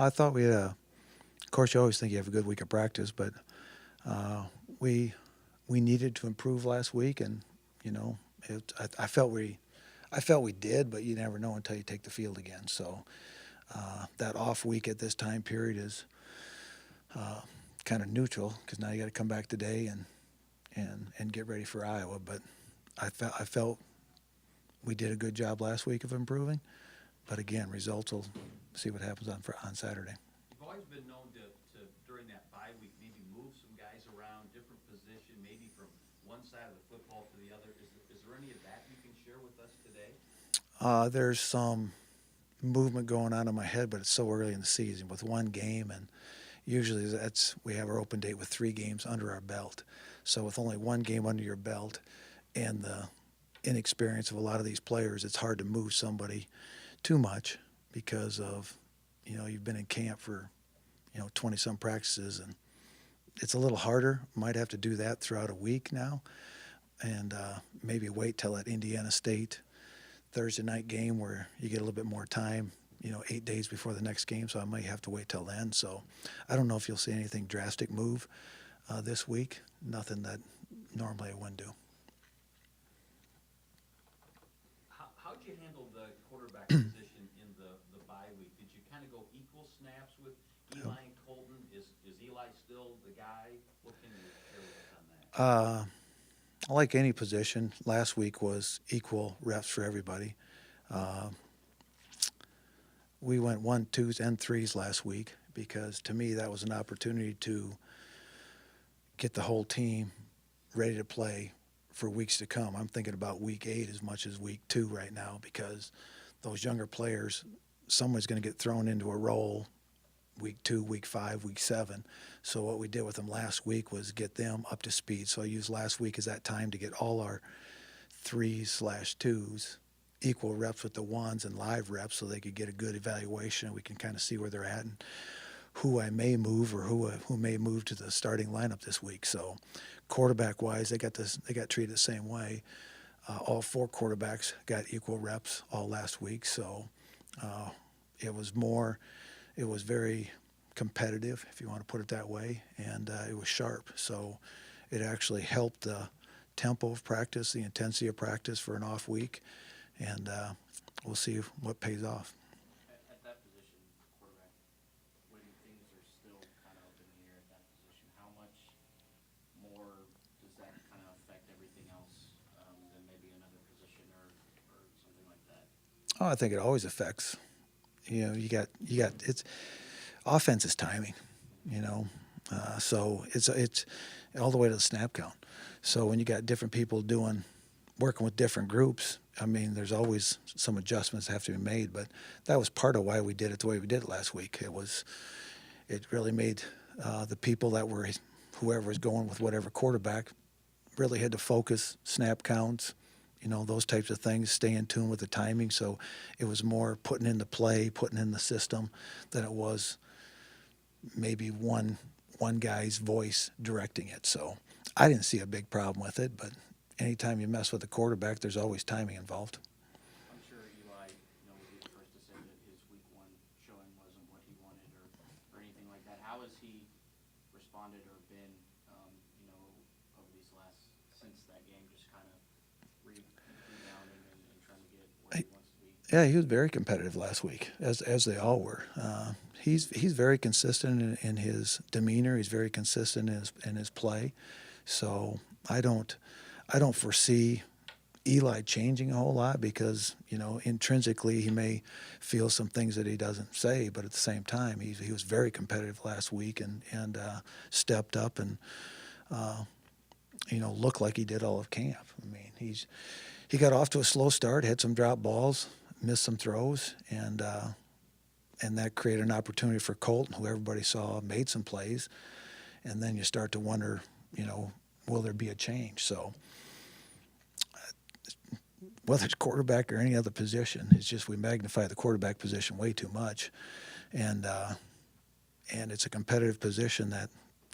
I thought we had of course, you always think you have a good week of practice, but uh, we we needed to improve last week, and you know, I felt we did, but you never know until you take the field again. So that off week at this time period is uh, kind of neutral because now you got to come back today and get ready for Iowa. But I felt we did a good job last week of improving. But again, results will see what happens on Saturday. You've always been known to during that bye week, maybe move some guys around, different position, maybe from one side of the football to the other. Is there any of that you can share with us today? There's some movement going on in my head, but it's so early in the season with one game, and usually that's we have our open date with 3 games under our belt. So with only one game under your belt and the inexperience of a lot of these players, it's hard to move somebody too much because of you've been in camp for 20 some practices, and it's a little harder. Might have to do that throughout a week now, and maybe wait till that Indiana State Thursday night game where you get a little bit more time, 8 days before the next game. So I might have to wait till then. So I don't know if you'll see anything drastic move this week. Nothing that normally I wouldn't do. How'd you handle the quarterback position in the bye week? Did you kind of go equal snaps with Eli and Colton? Is Eli still the guy? What can you share with us on that? Uh, like any position, last week was equal reps for everybody. Uh, we went 1, 2s, and 3s last week because to me that was an opportunity to get the whole team ready to play for weeks to come. I'm thinking about week 8 as much as week 2 right now because those younger players, someone's going to get thrown into a role week 2, week 5, week 7. So what we did with them last week was get them up to speed. So I used last week as that time to get all our 3/2s equal reps with the 1s and live reps so they could get a good evaluation. We can kind of see where they're at and who I may move or who may move to the starting lineup this week. So quarterback wise, they got treated the same way. All 4 quarterbacks got equal reps all last week. So uh, it was more it was very competitive, if you want to put it that way, and it was sharp. So it actually helped the tempo of practice, the intensity of practice for an off week, and we'll see what pays off. At that position, quarterback, when things are still kind of up in the air at that position, how much more does that kind of affect everything else than maybe another position or something like that? Oh, I think it always affects. You got it's offense is timing. You know, so it's all the way to the snap count. So when you got different people working with different groups, I mean, there's always some adjustments that have to be made. But that was part of why we did it the way we did it last week. It really made the people that were whoever was going with whatever quarterback really had to focus snap counts, those types of things, stay in tune with the timing. So it was more putting in the play, putting in the system than it was maybe one guy's voice directing it. So I didn't see a big problem with it, but anytime you mess with a quarterback, there's always timing involved. I'm sure Eli, would be the first to say that his week 1 showing wasn't what he wanted or anything like that. How has he responded or been, over these since that game, just kind of rebounding and trying to get where he wants to be? Yeah, he was very competitive last week, as they all were. He's very consistent in his demeanor. He's very consistent in his play. So I don't foresee Eli changing a whole lot because intrinsically he may feel some things that he doesn't say, but at the same time he was very competitive last week and stepped up and looked like he did all of camp. I mean he got off to a slow start, had some drop balls, missed some throws, and that created an opportunity for Colton, who everybody saw made some plays, and then you start to wonder, will there be a change? So whether it's quarterback or any other position, it's just we magnify the quarterback position way too much, and it's a competitive position that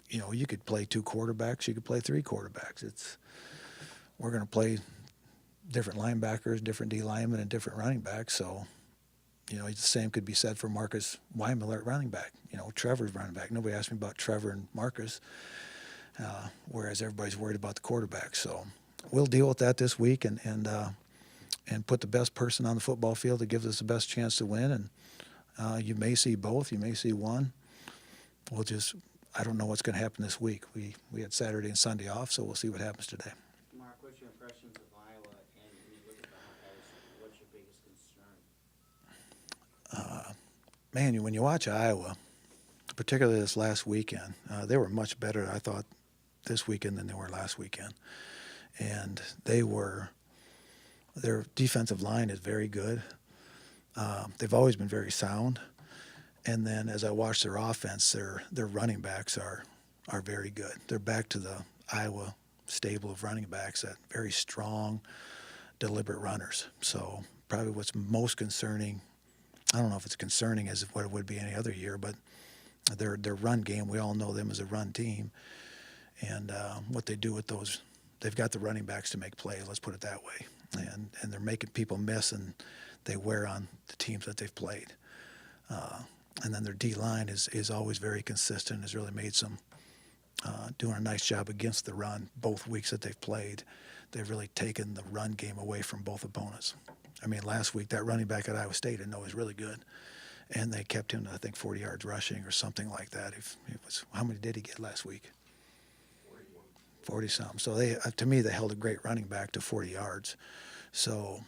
you could play 2 quarterbacks, you could play 3 quarterbacks. We're going to play different linebackers, different D linemen, and different running backs. So You know, the same could be said for Marcus Weimiller at running back. You know, Trevor's running back. Nobody asked me about Trevor and Marcus, whereas everybody's worried about the quarterback. So we'll deal with that this week and put the best person on the football field that gives us the best chance to win. And you may see both. You may see one. I don't know what's going to happen this week. We had Saturday and Sunday off, so we'll see what happens today. Mark, what's your impressions of Iowa, and when you look at the Hawkeyes, what's your biggest concern? Man, when you watch Iowa, particularly this last weekend, they were much better, I thought, this weekend than they were last weekend. And their defensive line is very good. They've always been very sound. And then as I watch their offense, their running backs are very good. They're back to the Iowa stable of running backs, that very strong, deliberate runners. So probably what's most concerning, I don't know if it's concerning as what it would be any other year, but their run game, we all know them as a run team. And what they do with those, they've got the running backs to make plays, let's put it that way. And they're making people miss, and they wear on the teams that they've played. And then their D-line is always very consistent, has really made some, doing a nice job against the run both weeks that they've played. They've really taken the run game away from both opponents. I mean, last week, that running back at Iowa State, I know, was really good. And they kept him to, I think, 40 yards rushing or something like that. How many did he get last week? 40-something. So to me, they held a great running back to 40 yards. So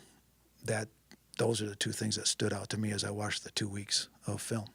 those are the two things that stood out to me as I watched the 2 weeks of film.